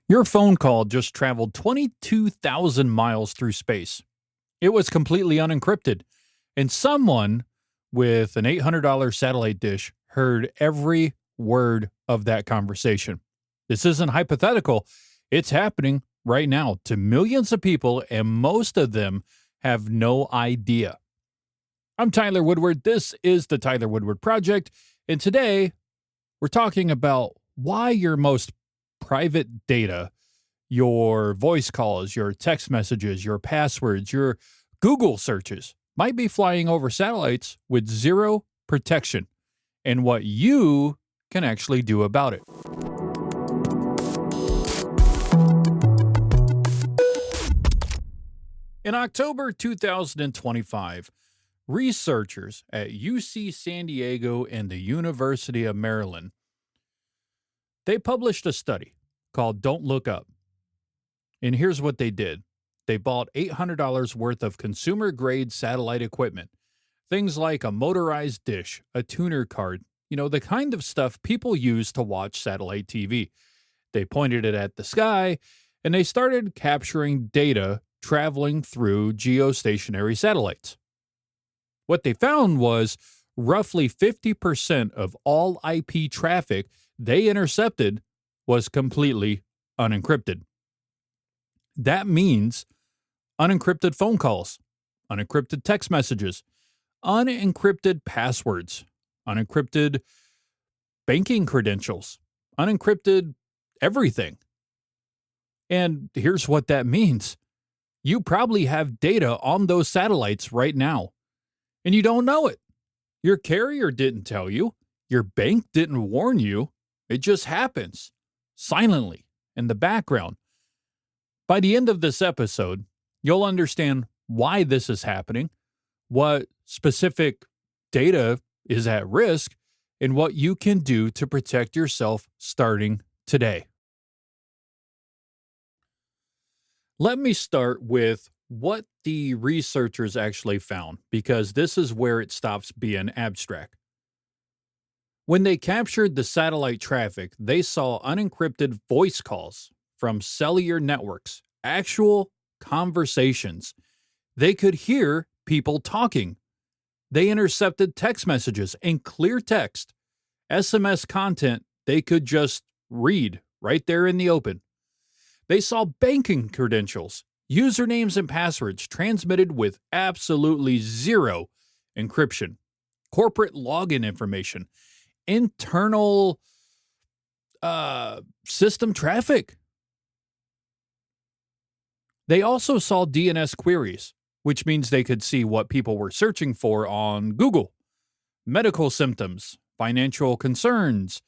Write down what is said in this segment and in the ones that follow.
Your phone call just traveled 22,000 miles through space. It was completely unencrypted, and someone with an $800 satellite dish heard every word of that conversation. This isn't hypothetical, it's happening right now to millions of people, and most of them have no idea. I'm Tyler Woodward. This is the Tyler Woodward Project, and today we're talking about why your most private data, your voice calls, your text messages, your passwords, your Google searches might be flying over satellites with zero protection, and what you can actually do about it. In October 2025, researchers at UC San Diego and the University of Maryland, they published a study called Don't Look Up. And here's what they did. They bought $800 worth of consumer-grade satellite equipment, things like a motorized dish, a tuner card, the kind of stuff people use to watch satellite TV. They pointed it at the sky, and they started capturing data traveling through geostationary satellites. What they found was roughly 50% of all IP traffic they intercepted was completely unencrypted. That means unencrypted phone calls, unencrypted text messages, unencrypted passwords, unencrypted banking credentials, unencrypted everything. And here's what that means. You probably have data on those satellites right now, and you don't know it. Your carrier didn't tell you. Your bank didn't warn you. It just happens silently in the background. By the end of this episode, you'll understand why this is happening, what specific data is at risk, and what you can do to protect yourself starting today. Let me start with what the researchers actually found, because this is where it stops being abstract. When they captured the satellite traffic, they saw unencrypted voice calls from cellular networks, actual conversations. They could hear people talking. They intercepted text messages and clear text, SMS content they could just read right there in the open. They saw banking credentials, usernames and passwords transmitted with absolutely zero encryption, corporate login information, internal system traffic. They also saw DNS queries, which means they could see what people were searching for on Google, medical symptoms, financial concerns,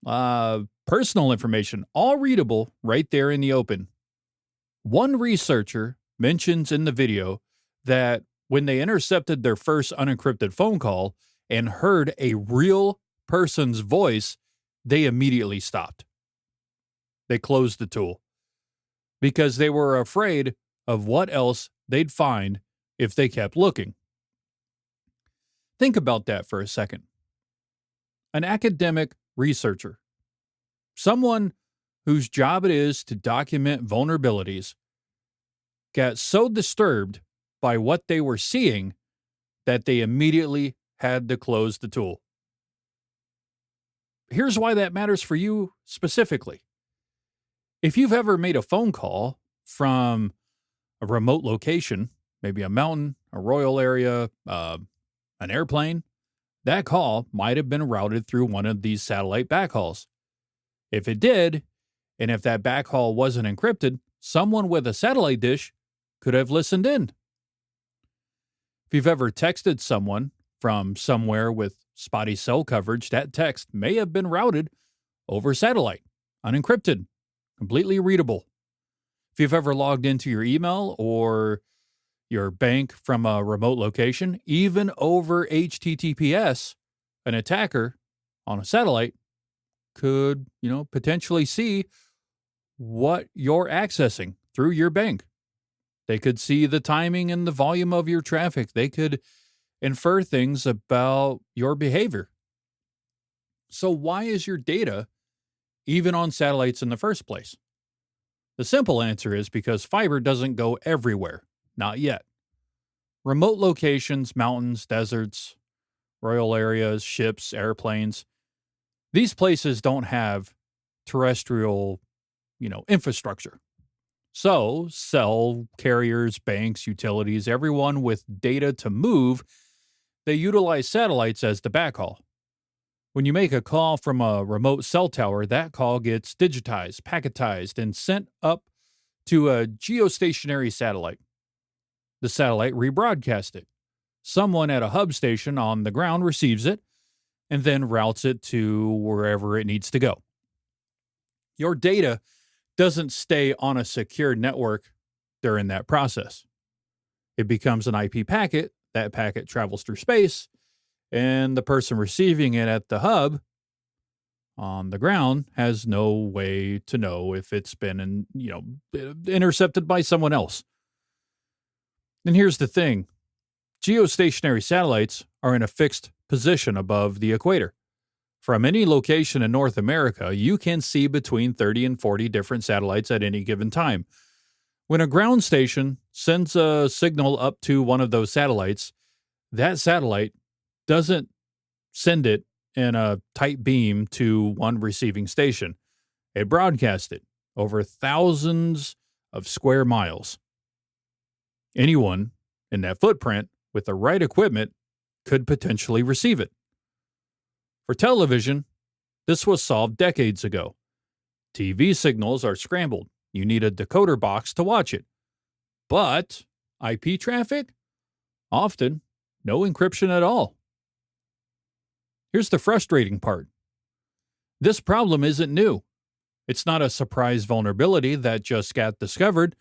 personal information, all readable right there in the open. One researcher mentions in the video that when they intercepted their first unencrypted phone call and heard a real person's voice, they immediately stopped. They closed the tool because they were afraid of what else they'd find if they kept looking. Think about that for a second. An academic researcher, someone whose job it is to document vulnerabilities, got so disturbed by what they were seeing that they immediately had to close the tool. Here's why that matters for you specifically. If you've ever made a phone call from a remote location, maybe a mountain, a rural area, an airplane, that call might have been routed through one of these satellite backhauls. If it did, and if that backhaul wasn't encrypted, someone with a satellite dish could have listened in. If you've ever texted someone from somewhere with spotty cell coverage, that text may have been routed over satellite, unencrypted, completely readable. If you've ever logged into your email or your bank from a remote location, even over HTTPS, an attacker on a satellite could, potentially see what you're accessing through your bank. They could see the timing and the volume of your traffic. They could infer things about your behavior. So why is your data even on satellites in the first place? The simple answer is because fiber doesn't go everywhere. Not yet. Remote locations, mountains, deserts, rural areas, ships, airplanes, these places don't have terrestrial, infrastructure. So, cell carriers, banks, utilities, everyone with data to move, they utilize satellites as the backhaul. When you make a call from a remote cell tower, that call gets digitized, packetized, and sent up to a geostationary satellite. The satellite rebroadcasts it. Someone at a hub station on the ground receives it and then routes it to wherever it needs to go. Your data doesn't stay on a secure network during that process. It becomes an IP packet. That packet travels through space, and the person receiving it at the hub on the ground has no way to know if it's been intercepted by someone else. And here's the thing. Geostationary satellites are in a fixed position above the equator. From any location in North America, you can see between 30 and 40 different satellites at any given time. When a ground station sends a signal up to one of those satellites, that satellite doesn't send it in a tight beam to one receiving station. It broadcasts it over thousands of square miles. Anyone in that footprint with the right equipment could potentially receive it. For television, this was solved decades ago. TV signals are scrambled. You need a decoder box to watch it. But IP traffic? Often, no encryption at all. Here's the frustrating part. This problem isn't new. It's not a surprise vulnerability that just got discovered.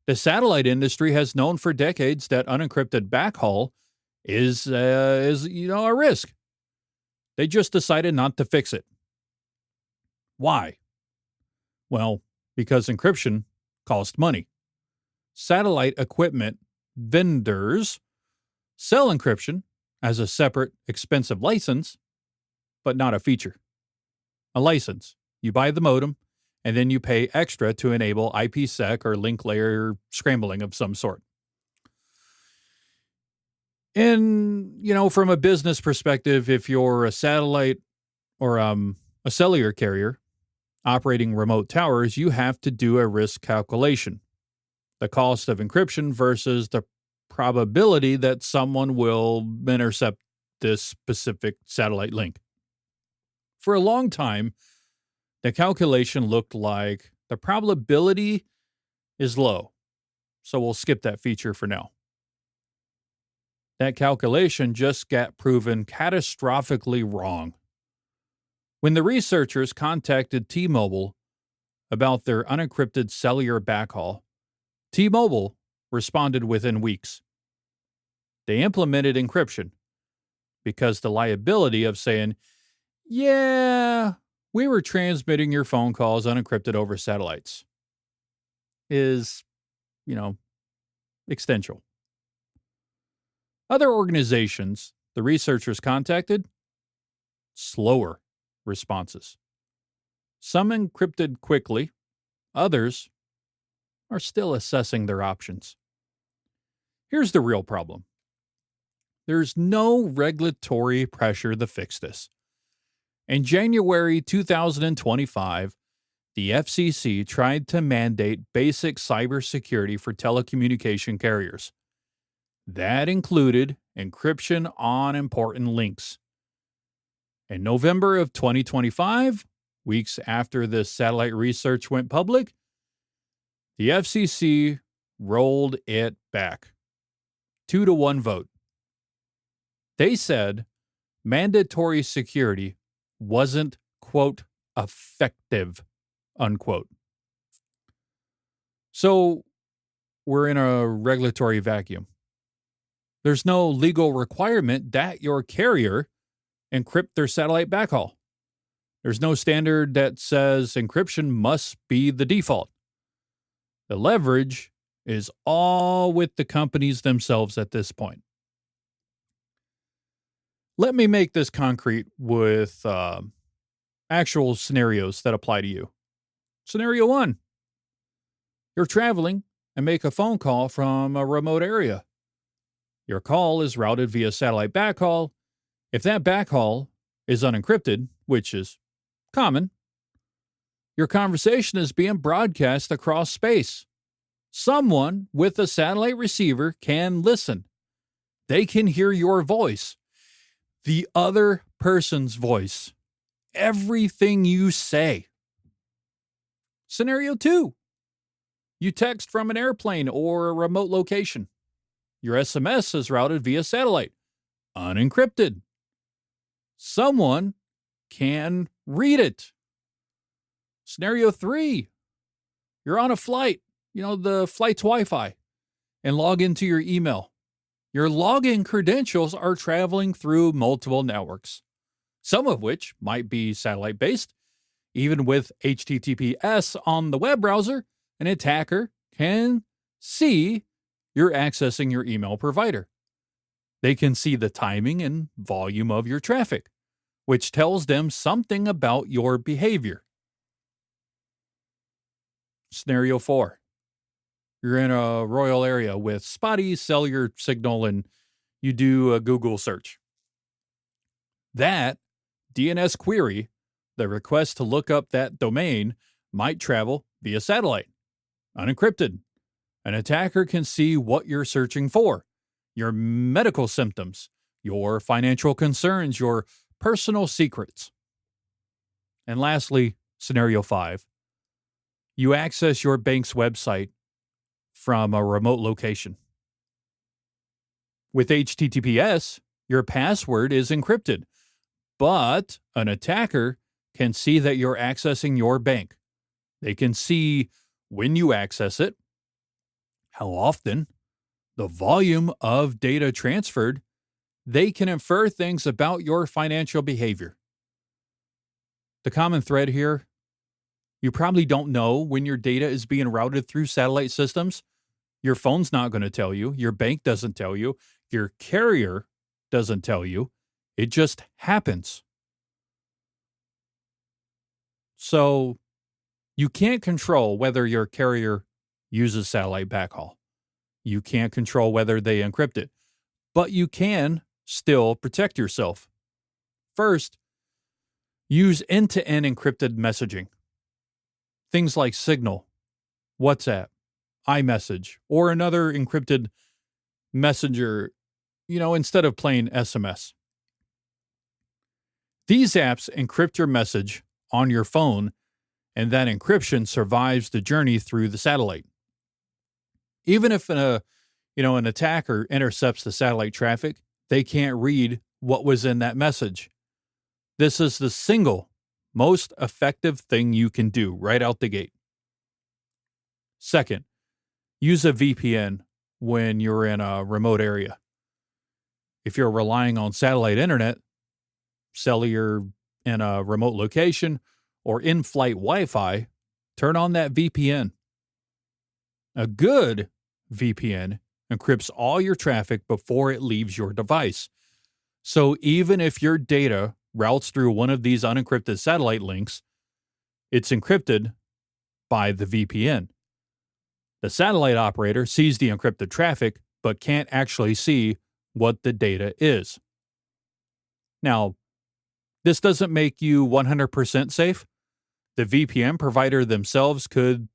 The satellite industry has known for decades that unencrypted backhaul is a risk. They just decided not to fix it. Why? Well, because encryption costs money. Satellite equipment vendors sell encryption as a separate, expensive license, but not a feature. A license. You buy the modem, and then you pay extra to enable IPsec or link layer scrambling of some sort. And, from a business perspective, if you're a satellite or a cellular carrier operating remote towers, you have to do a risk calculation. The cost of encryption versus the probability that someone will intercept this specific satellite link. For a long time, the calculation looked like the probability is low, so we'll skip that feature for now. That calculation just got proven catastrophically wrong. When the researchers contacted T-Mobile about their unencrypted cellular backhaul, T-Mobile responded within weeks. They implemented encryption because the liability of saying, yeah, we were transmitting your phone calls unencrypted over satellites is, existential. Other organizations the researchers contacted, slower responses. Some encrypted quickly, others are still assessing their options. Here's the real problem. There's no regulatory pressure to fix this. In January 2025, the FCC tried to mandate basic cybersecurity for telecommunication carriers. That included encryption on important links. In November of 2025, weeks after this satellite research went public, the FCC rolled it back. 2-1 vote. They said mandatory security wasn't, quote, effective, unquote. So we're in a regulatory vacuum. There's no legal requirement that your carrier encrypt their satellite backhaul. There's no standard that says encryption must be the default. The leverage is all with the companies themselves at this point. Let me make this concrete with actual scenarios that apply to you. Scenario 1. You're traveling and make a phone call from a remote area. Your call is routed via satellite backhaul. If that backhaul is unencrypted, which is common, your conversation is being broadcast across space. Someone with a satellite receiver can listen. They can hear your voice, the other person's voice, everything you say. Scenario 2. You text from an airplane or a remote location. Your SMS is routed via satellite, unencrypted. Someone can read it. Scenario 3. You're on a flight, the flight's Wi-Fi, and log into your email. Your login credentials are traveling through multiple networks, some of which might be satellite-based. Even with HTTPS on the web browser, an attacker can see you're accessing your email provider. They can see the timing and volume of your traffic, which tells them something about your behavior. Scenario 4. You're in a rural area with spotty cellular signal and you do a Google search. That DNS query, the request to look up that domain, might travel via satellite, unencrypted. An attacker can see what you're searching for, your medical symptoms, your financial concerns, your personal secrets. And lastly, scenario 5. You access your bank's website from a remote location. With HTTPS, your password is encrypted, but an attacker can see that you're accessing your bank. They can see when you access it, how often, the volume of data transferred. They can infer things about your financial behavior. The common thread here, you probably don't know when your data is being routed through satellite systems. Your phone's not going to tell you. Your bank doesn't tell you. Your carrier doesn't tell you. It just happens. So you can't control whether your carrier uses satellite backhaul. You can't control whether they encrypt it, but you can still protect yourself. First, use end-to-end encrypted messaging. Things like Signal, WhatsApp, iMessage, or another encrypted messenger, instead of plain SMS. These apps encrypt your message on your phone, and that encryption survives the journey through the satellite. Even if an attacker intercepts the satellite traffic, they can't read what was in that message. This is the single most effective thing you can do right out the gate. Second, use a VPN when you're in a remote area. If you're relying on satellite internet, cellular in a remote location, or in-flight Wi-Fi, turn on that VPN. A good VPN encrypts all your traffic before it leaves your device. So even if your data routes through one of these unencrypted satellite links, it's encrypted by the VPN. The satellite operator sees the encrypted traffic, but can't actually see what the data is. Now, this doesn't make you 100% safe. The VPN provider themselves could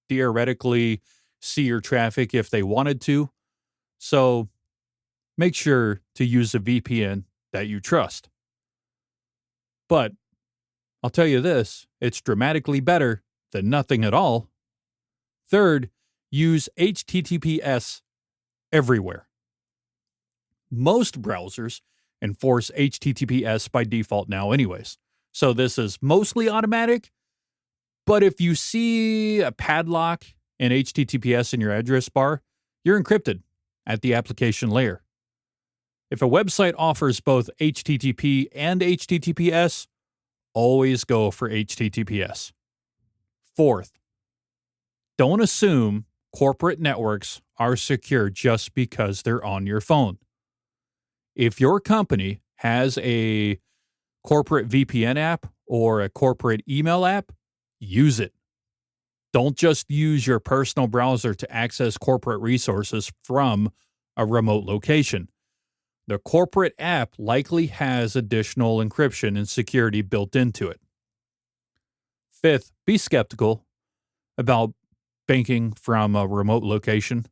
theoretically see your traffic if they wanted to. So make sure to use a VPN that you trust. But I'll tell you this, it's dramatically better than nothing at all. Third, use HTTPS everywhere. Most browsers enforce HTTPS by default now anyways. So this is mostly automatic. But if you see a padlock and HTTPS in your address bar, you're encrypted at the application layer. If a website offers both HTTP and HTTPS, always go for HTTPS. Fourth, don't assume corporate networks are secure just because they're on your phone. If your company has a corporate VPN app or a corporate email app, use it. Don't just use your personal browser to access corporate resources from a remote location. The corporate app likely has additional encryption and security built into it. Fifth, be skeptical about banking from a remote location.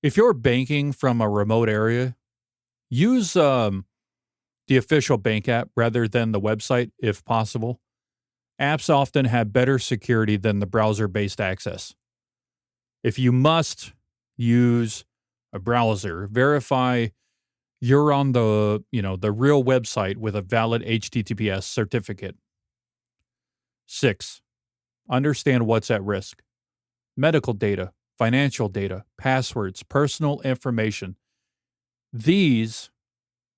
If you're banking from a remote area, use the official bank app rather than the website if possible. Apps often have better security than the browser-based access. If you must use a browser, verify you're on the real website with a valid HTTPS certificate. 6. Understand what's at risk. Medical data, financial data, passwords, personal information. These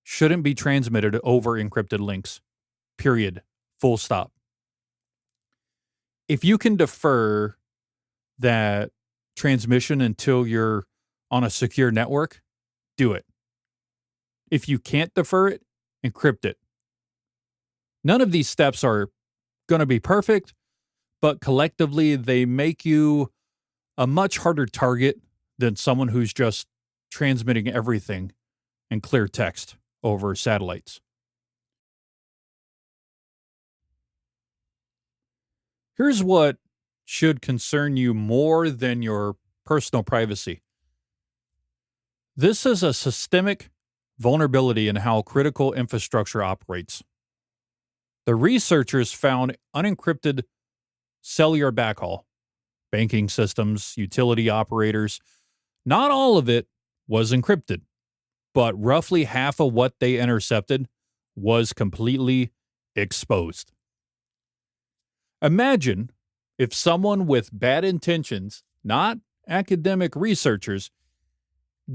shouldn't be transmitted over encrypted links. Period. Full stop. If you can defer that transmission until you're on a secure network, do it. If you can't defer it, encrypt it. None of these steps are going to be perfect, but collectively they make you a much harder target than someone who's just transmitting everything in clear text over satellites. Here's what should concern you more than your personal privacy. This is a systemic vulnerability in how critical infrastructure operates. The researchers found unencrypted cellular backhaul, banking systems, utility operators. Not all of it was encrypted, but roughly half of what they intercepted was completely exposed. Imagine if someone with bad intentions, not academic researchers,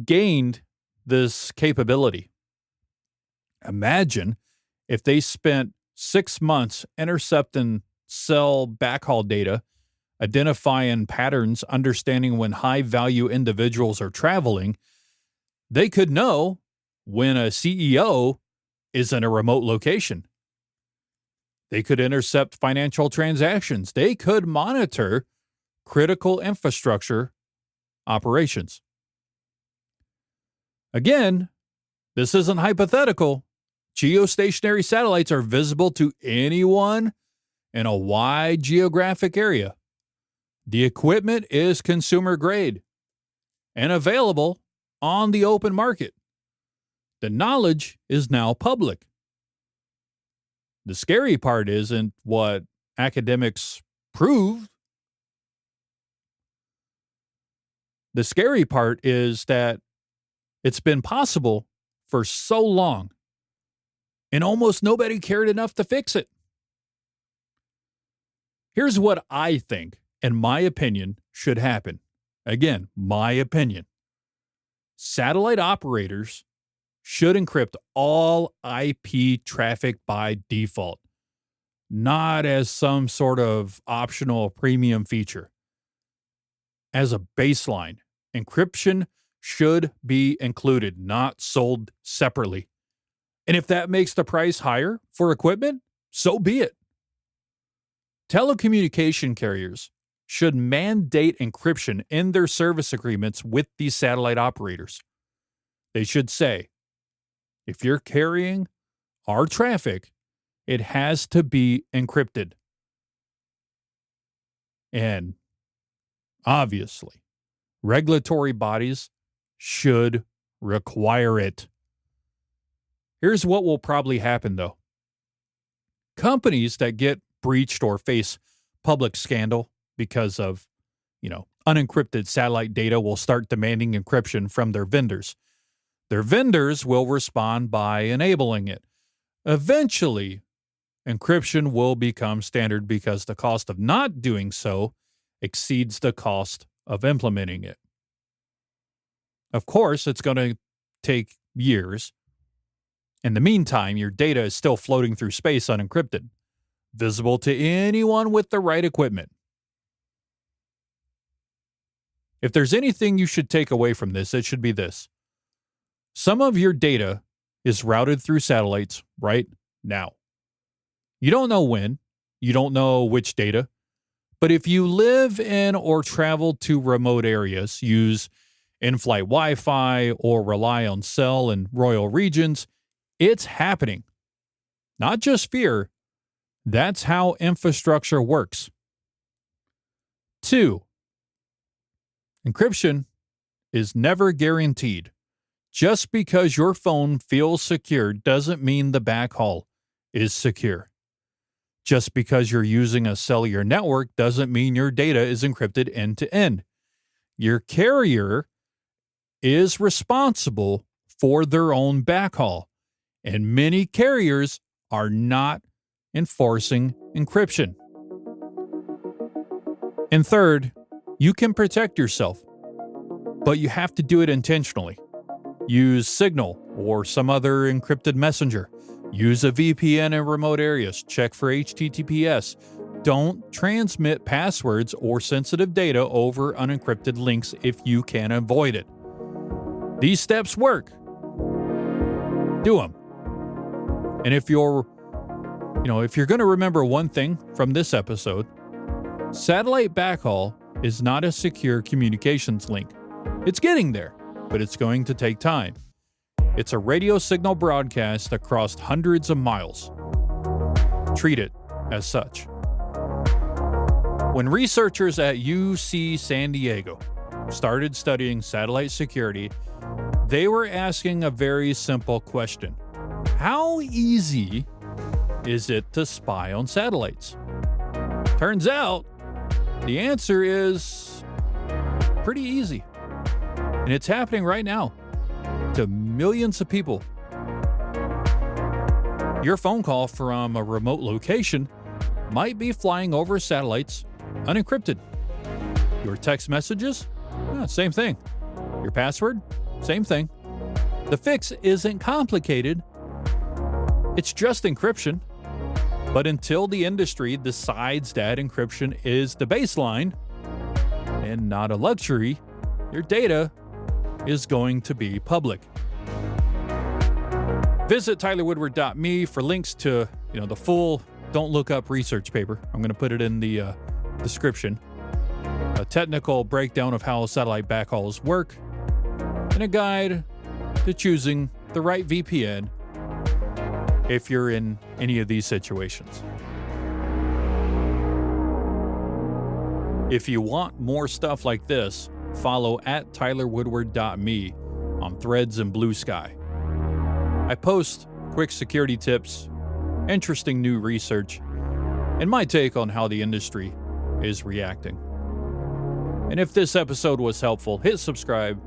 gained this capability. Imagine if they spent 6 months intercepting cell backhaul data, identifying patterns, understanding when high-value individuals are traveling. They could know when a CEO is in a remote location. They could intercept financial transactions. They could monitor critical infrastructure operations. Again, this isn't hypothetical. Geostationary satellites are visible to anyone in a wide geographic area. The equipment is consumer grade and available on the open market. The knowledge is now public. The scary part isn't what academics prove. The scary part is that it's been possible for so long, and almost nobody cared enough to fix it. Here's what I think, in my opinion, should happen. Again, my opinion. Satellite operators should encrypt all IP traffic by default, not as some sort of optional premium feature. As a baseline, encryption should be included, not sold separately. And if that makes the price higher for equipment, so be it. Telecommunication carriers should mandate encryption in their service agreements with these satellite operators. They should say, if you're carrying our traffic, it has to be encrypted. And obviously, regulatory bodies should require it. Here's what will probably happen, though. Companies that get breached or face public scandal because of, unencrypted satellite data will start demanding encryption from their vendors. Their vendors will respond by enabling it. Eventually, encryption will become standard because the cost of not doing so exceeds the cost of implementing it. Of course, it's going to take years. In the meantime, your data is still floating through space unencrypted, visible to anyone with the right equipment. If there's anything you should take away from this, it should be this. Some of your data is routed through satellites right now. You don't know when, you don't know which data, But if you live in or travel to remote areas, use in-flight Wi-Fi, or rely on cell in rural regions, it's happening. Not just fear. That's how infrastructure works. 2. Encryption is never guaranteed. Just because your phone feels secure doesn't mean the backhaul is secure. Just because you're using a cellular network doesn't mean your data is encrypted end to end. Your carrier is responsible for their own backhaul, and many carriers are not enforcing encryption. And third, you can protect yourself, but you have to do it intentionally. Use Signal or some other encrypted messenger. Use a VPN in remote areas. Check for HTTPS. Don't transmit passwords or sensitive data over unencrypted links if you can avoid it. These steps work. Do them. And if you're going to remember one thing from this episode, satellite backhaul is not a secure communications link. It's getting there, but it's going to take time. It's a radio signal broadcast across hundreds of miles. Treat it as such. When researchers at UC San Diego started studying satellite security, they were asking a very simple question. How easy is it to spy on satellites? Turns out, the answer is pretty easy. And it's happening right now to millions of people. Your phone call from a remote location might be flying over satellites unencrypted. Your text messages? Same thing. Your password? Same thing. The fix isn't complicated. It's just encryption. But until the industry decides that encryption is the baseline and not a luxury, your data is going to be public. Visit tylerwoodward.me for links to, the full Don't Look Up research paper. I'm going to put it in the description. A technical breakdown of how satellite backhauls work, and a guide to choosing the right VPN if you're in any of these situations. If you want more stuff like this, follow at tylerwoodward.me on Threads and Blue Sky. I post quick security tips, interesting new research, and my take on how the industry is reacting. And if this episode was helpful, hit subscribe,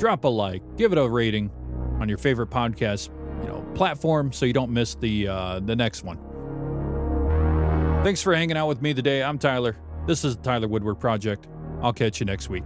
drop a like, give it a rating on your favorite podcast platform so you don't miss the next one. Thanks for hanging out with me today. I'm Tyler. This is the Tyler Woodward Project. I'll catch you next week.